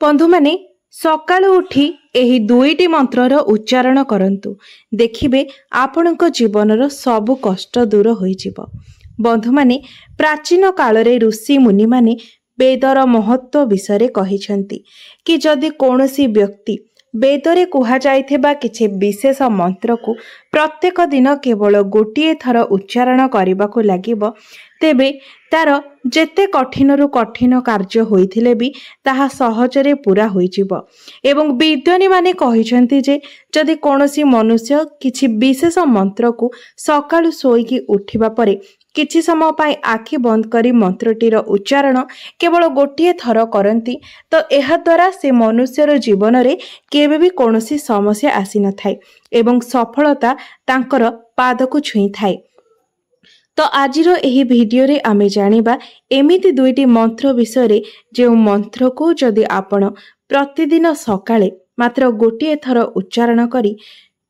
बंधु माने सकाळु उठी एही दुईटी मंत्रर उच्चारण करंतु देखिबे आपणक जीवनर सबु कष्ट दूर होइजिब। बंधु माने प्राचीन कालरे ऋषि मुनि माने वेदर महत्व विषय कहिछंती कि जदि कौनसी व्यक्ति वेदरे कुहा जाइथिबा किछि विशेष मंत्र को प्रत्येक दिन केवल गोटिए थर उच्चारण करबाकू लागिब तेबे तार जेते कठिनरु कठिन कार्य होइथिले भी ताहा सहजरे पूरा होइजिब। एवं विद्वानी माने कहिछंती जे जदि कौनसी मनुष्य किछि विशेष मंत्र को सकाळु सोईकी उठिबा परे किछि समय पाई आखि बंद करी मंत्रटीर उच्चारण केवल गोटिए थर करंती तो एहा द्वारा से मनुष्यर जीवन रे केबे भी कौनसी समस्या आसी न थाए एवं सफलता तांकर पाद को छुई थाए। तो आजिर एही वीडियो रे आमे जानिबा एमिति दुईटी मंत्र विषय जे मंत्र को जदि आपण प्रतिदिन सकाळे मात्र गोटिए थर उच्चारण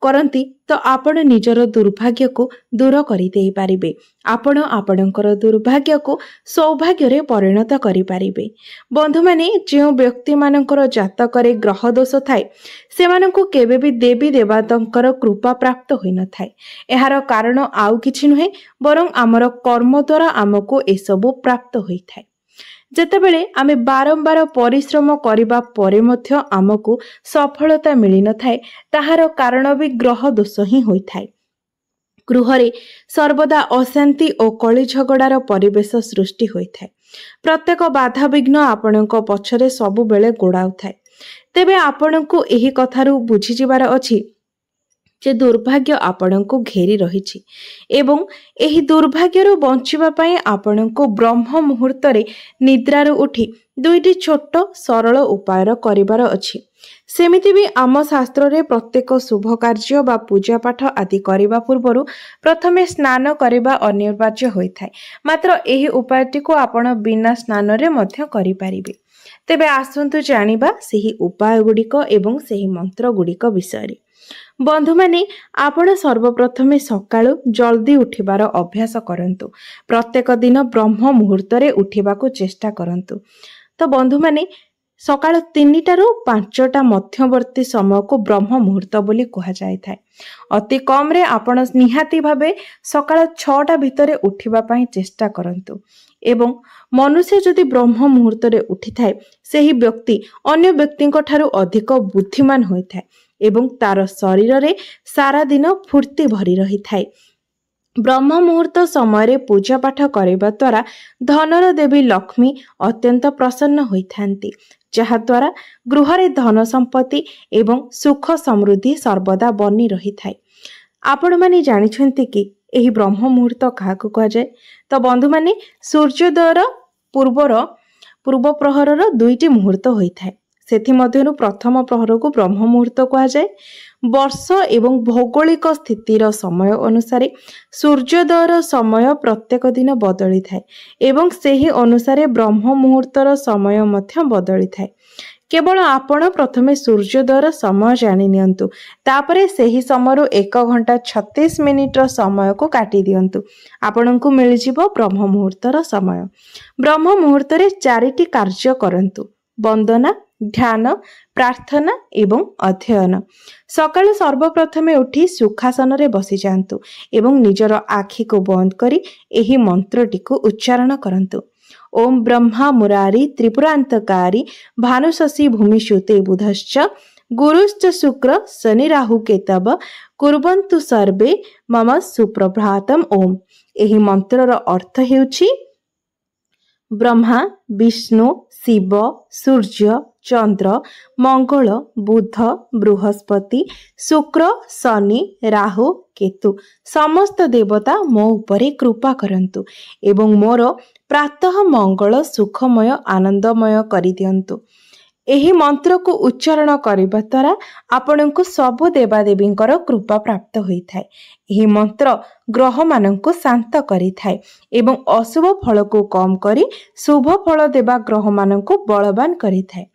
करंती तो आपण निजर दुर्भाग्य को दूर करि देई पारिबे। आपण आपणकर दुर्भाग्य को सौभाग्य रे परिणत करि पारिबे। बंधु माने जे व्यक्ति मानकर जातकरे ग्रह दोष थाए सेमानंकु केबे भी देवी देवतांकर कृपा प्राप्त होई न थाए। एहार कारण आउ किछि नहे बरं आमर कर्म द्वारा आमको ए सब प्राप्त होई थाए। जेतेबेले आमे बारंबार परिश्रम करिबा परे मध्य आमको सफलता मिली न थाए ताहार कारण भी ग्रह दोष ही होई थाए। गृहरे सर्वदा अशांति और कली झगड़ार परिवेश सृष्टि होई थाए। प्रत्येक बाधा विघ्न आपणक पछरे सबु बेले गोड़ाउ थाए। तेबे आपणको एही कथारु बुझी जिबार अछि जे दुर्भाग्य आपणको घेरी रहिछि एवं एही दुर्भाग्यरु बंचिबा पई आपणको ब्रह्म मुहूर्त रे निद्रारु उठी दुईटी छोट सरल उपायर करिबार अछि। सेमिति भी आम शास्त्र रे प्रत्येक शुभ कार्य बा पूजा पाठ आदि करिबा पूर्वरु प्रथमे स्नान करिबा अनिवार्य होई थाए। मात्र एही उपायटी को आपण बिना स्नान रे मध्य करि पारिबे। तेबे आसंतु जानिबा सेही उपाय गुडिक एवं सेही मंत्र गुडिक विषय रे। बंधु माने आपण सर्वप्रथमे सकाळु जल्दी उठिबार अभ्यास करंतु। प्रत्येक दिन ब्रह्म मुहूर्त रे उठिबाकू चेष्टा करंतु। तो बंधु माने सकाळ 3टा रु 5टा मध्यवर्ती समय को ब्रह्म मुहूर्त बोली कहा जाय थाए। अति कम रे आपण निहाती भाबे सकाळ 6टा भितरे उठिबा पई चेष्टा करंतु। एवं मनुष्य जदि ब्रह्म मुहूर्त रे उठी थाए सेही व्यक्ति अन्य व्यक्तिंक ठारू अधिक बुद्धिमान होई थाए एवं तार शरीर रे सारा दिन फूर्ति भरी रही थाए। ब्रह्म मुहूर्त समय पूजा पाठ करबा द्वारा धनर देवी लक्ष्मी अत्यंत प्रसन्न होइथांती जहा द्वारा गृह रे धन संपत्ति एवं सुख समृद्धि सर्वदा बनी रही थाए। आपण माने जानिछंती कि एही ब्रह्म मुहूर्त काहाकू कहा जाय? तो बंधु माने सूर्योदयर पूर्व प्रहरर दुईटी मुहूर्त होई थाए। सेथि मध्यरु प्रथम प्रहर को ब्रह्म मुहूर्त कहा जाय। वर्ष एवं भौगोलिक स्थितिर समय अनुसार सूर्योदयर समय प्रत्येक दिन बदली थाए एवं सेही अनुसार ब्रह्म मुहूर्तर समय मध्य बदली थाए। केवल आपण प्रथमे सूर्योदयर समय जानि नियंतु तापरे सेही समयरु 1 घंटा 36 मिनिटर समय को काटी दियंतु आपनकु मिल जिवो ब्रह्म मुहूर्तर समय। ब्रह्म मुहूर्त रे 4टी कार्य करंतु वंदना ध्यान प्रार्थना एवं अध्ययन। सकाळ सर्वप्रथमे उठी सुखासन रे बसी जांतु एवं निजर आखि को बंद करी एही मंत्रटी को उच्चारण करंतु। ओम ब्रह्मा मुरारी त्रिपुरांतकारी भानुशशि भूमिशुते बुधश्च गुरुश्च शुक्र शनि राहु केतव कुर्वन्तु सर्वे मम सुप्रभातम ओम। एही मंत्रर अर्थ हेउछि ब्रह्मा विष्णु शिव सूर्य चंद्र मंगल बुध बृहस्पति शुक्र शनि राहु केतु समस्त देवता मो उपरे कृपा करंतु एवं मोर प्रातः मंगल सुखमय आनंदमय करि दियंतु। एही मंत्र को उच्चारण करबा द्वारा आपनकु सब देवादेवींकर कृपा प्राप्त होई थाए। एही मंत्र ग्रह मानंकु शांत करि थाए एवं अशुभ फल को कम करी शुभ फल देवा ग्रह मानंकु बलवान करि थाए।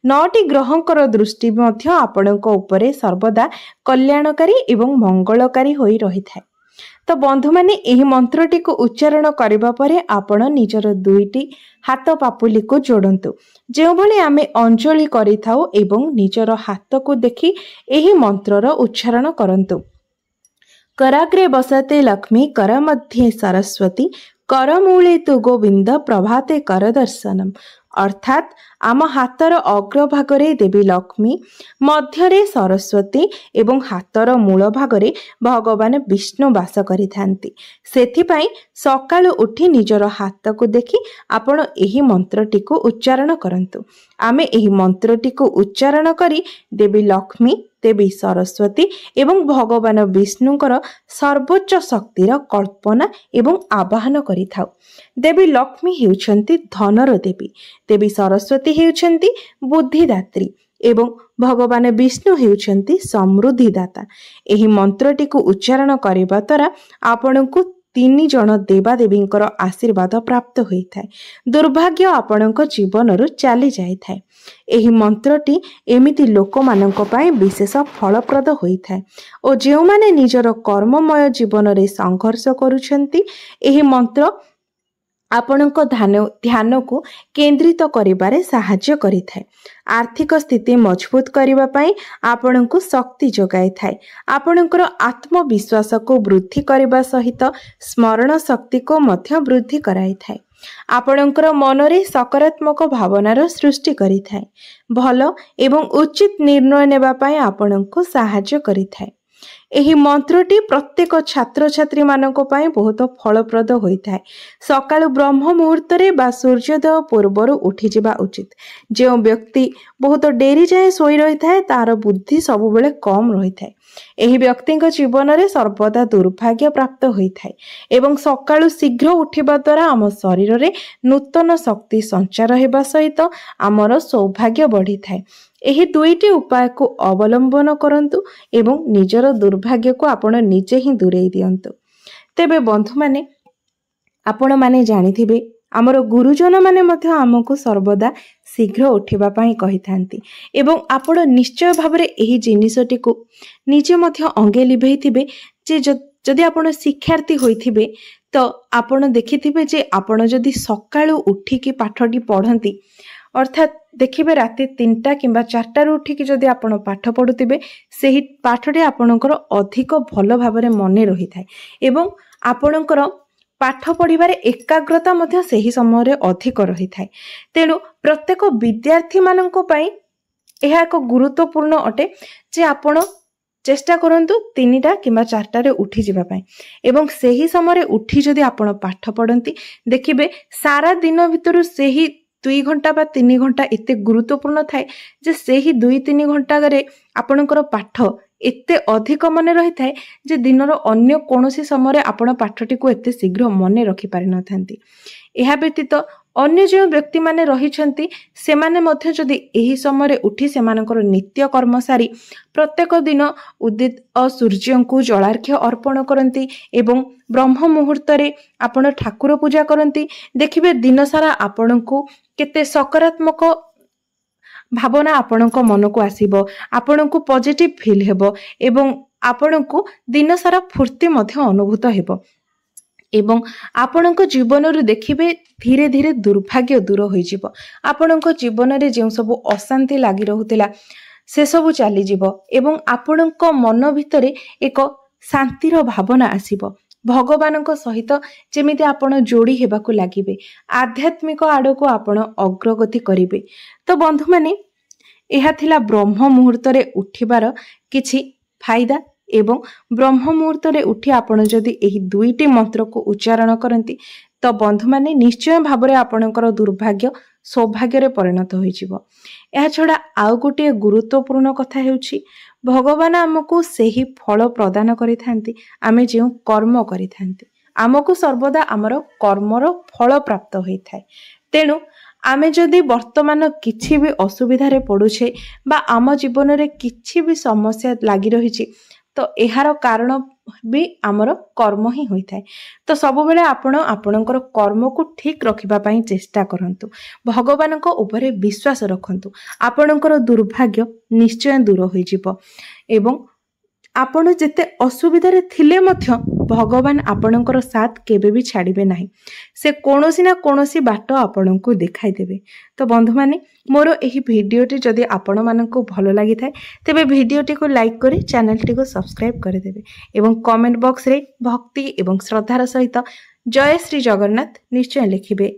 9टी ग्रहंकर दृष्टि मध्य आपनक उपरे सर्वदा कल्याणकारी एवं मंगलकारी होई रही थाए। तो बंधु माने एही मंत्रटी को उच्चारण करबा परे आपण निजर दुईटी हाथ पापुली को जोड़ंतु। जो भली आमे अंजलि करिथाउ एवं निजर हाथ को देखि एही मंत्रर उच्चारण करंतु। कराग्रे बसते लक्ष्मी कर मध्ये सरस्वती करमूले तु गोविंद प्रभाते कर दर्शनम। अर्थात आम हातर अग्रभागरे देवी लक्ष्मी, मध्यरे सरस्वती एवं हातर मूल भागरे भगवान विष्णु वास करिथांती। सेथिपाई सकाळु उठी निजर हाथ को देखि आपण एही मंत्रटी को उच्चारण करंतु। आमे एही मंत्रटी को उच्चारण करी देवी लक्ष्मी, देवी सरस्वती एवं भगवान विष्णुଙ୍କର सर्वोच्च शक्तिर कल्पना एवं आवाहन करिथाउ। देवी लक्ष्मी हेउछंती धनर देवी, देवी सरस्वती हेउछंती बुद्धिदात्री एवं भगवान विष्णु हेउछंती समृद्धिदाता। एही मंत्रटी को उच्चारण करिबा द्वारा आपणको 3 जण देवादेवींकर आशीर्वाद प्राप्त होइथाय। दुर्भाग्य आपणको जीवनरु चली जाइथाय। एही मंत्रटी एमिति लोकमानंक पय विशेष फलप्रद होइथाय ओ जेउ माने निजर कर्ममय जीवन रे संघर्ष करूछंती एही मंत्र आपणको ध्यान को केंद्रित करिबारे सहाय्य करिथाय। आर्थिक स्थिति मजबूत करिबा पय आपणको शक्ति जोगाई थाय। आपणकर आत्मविश्वास को वृद्धि करिबा सहित स्मरण शक्ति को मध्य वृद्धि कराई थाय। आपणकर मनरे सकारात्मक भावनार सृष्टि करिथाय। भल एवं उचित निर्णय नेबा पय आपणको सहाय्य करिथाय। एही मंत्रटी प्रत्येक छात्र छात्री मानको पय बहुत फलप्रद होइथाय। सकाळु ब्रह्म मुहूर्त रे बा सूर्योदय पूर्वरु उठी जिबा उचित। जे व्यक्ति बहुत डेरी जाए सोई रहिथाय तार बुद्धि सब बेले कम रहिथाय। एही व्यक्तिଙ୍କ जीवନରେ सर्वदा दुर्भाग्य प्राप्त होइथाय एवं सकाळु शीघ्र उठिबा द्वारा आम शरीर रे नूतन शक्ति संचार हेबा सहित आमर सौभाग्य बढ़िथाय। एही दुईटी उपाय को अवलंबन करंतु एवं निजर दुर्भाग्य को आपण निजे ही दूरेई दियंतु। तेबे बंधु माने आपण माने जानिथिबे आमर गुरुजन माने मध्य आमको सर्वदा शीघ्र उठिबा पई कहिथांती एवं आपण निश्चय भाबरे एही जिनिसटी को निजे मध्य अंगे लिभेइथिबे जे जदि आपण शिक्षार्थी होइथिबे तो आपण देखिथिबे जे आपण जदि सकाळु उठिकी पाठटी पढंती अर्थात देखिबे राति 3टा किंबा 4टा रु उठिकी जदि आपण पाठ पढुथिबे सेही पाठटी आपणकर अधिक भल भाबरे मने रहिथाय एवं आपणकर पाठ पढ़िबारे एकाग्रता मध्य सेही समय रे अधिक रही थाए। तेणु प्रत्येक विद्यार्थी माननको पई एहा एक गुरुत्वपूर्ण अटे जे आपण चेष्टा करंतु 3टा किंबा 4टा रे उठी जिबा पई एवं सेही समय रे उठी जदि आपण पाठ पढ़ंती देखिबे सारा दिन भितरु सेही 2 घंटा बा 3 घंटा एते गुरुत्वपूर्ण थाए जे सेही 2-3 घंटा रे आपणकर पाठ एते अधिक मने रही थाए जे दिनर अन्य कोनोसी समय रे आपण पाठटी को एते शीघ्र मने रखि पारि न थांती। एहा व्यतीत अन्य जो व्यक्ति माने रहिछंती से माने मध्य जदि एही समय रे उठी सेमानकर नित्य कर्म सारी प्रत्येक दिन उदित सूर्य को जलार्घ्य अर्पण करंती एवं ब्रह्म मुहूर्त रे आपण ठाकुर पूजा करंती देखिबे दिन सारा आपण को केते सकारात्मक भावना आपणक मन को आसीबो आपणको पॉजिटिव फील हेबो एवं आपणको दिन सारा फूर्ति मध्य अनुभूत हेबो एवं आपणको जीवन रे देखिबे धीरे धीरे दुर्भाग्य दूर होई जिवो। आपणको जीवन रे जे सब अशांति लागि रहुतिला से सब चली जिवो एवं आपणको मन भितरे एक शांतिर भावना आसीबो। भगवानଙ୍କ सहित जेमिति आपण जोड़ी हेबाकू लागिबे आध्यात्मिक आड़ को आपण अग्रगति करिवे। तो बंधु माने एहा थिला ब्रह्म मुहूर्त रे उठिबार किछि फायदा एवं ब्रह्म मुहूर्त रे उठी आपण जदि एही दुईटी मंत्र को उच्चारण करंती तो बंधु माने निश्चय भाबरे आपणकर दुर्भाग्य सौभाग्य रे परिणत होई जिवो। एहा छडा आउ गोटे गुरुत्वपूर्ण कथा हेउछि भगवान आमको सेही फल प्रदान करिथांती आमे जे कर्म करिथांती आमको सर्वदा आमर कर्मर फल प्राप्त होइथाय। तेणु आमे जदि वर्तमान किछि भी असुविधा रे पडुछे बा आम जीवन रे किछि भी समस्या लागि रहिछि तो एहार कारण भी आमर कर्म ही होइथाय। तो सब बेले आपण आपणकर कर्म को ठीक रखिबा पई चेष्टा करंतु भगवानक उपरे विश्वास रखंतु आपणकर दुर्भाग्य निश्चय दूर होई जिवो एवं आपण जेते असुविधा रे थिले मध्य भगवान आपणकर साथ केबे भी छाड़िबे नाही। से कोनोसी ना कोनोसी बाट आपणको देखाई देबे। तो बंधु माने मोर एही भिडियोटी जदि आपण माननको भलो लागि थाए तेबे भिडियोटी को लाइक करी चैनलटी को सब्सक्राइब कर देबे एवं कमेंट बॉक्स रे भक्ति एवं श्रद्धार सहित जय श्री जगन्नाथ निश्चय लिखिबे।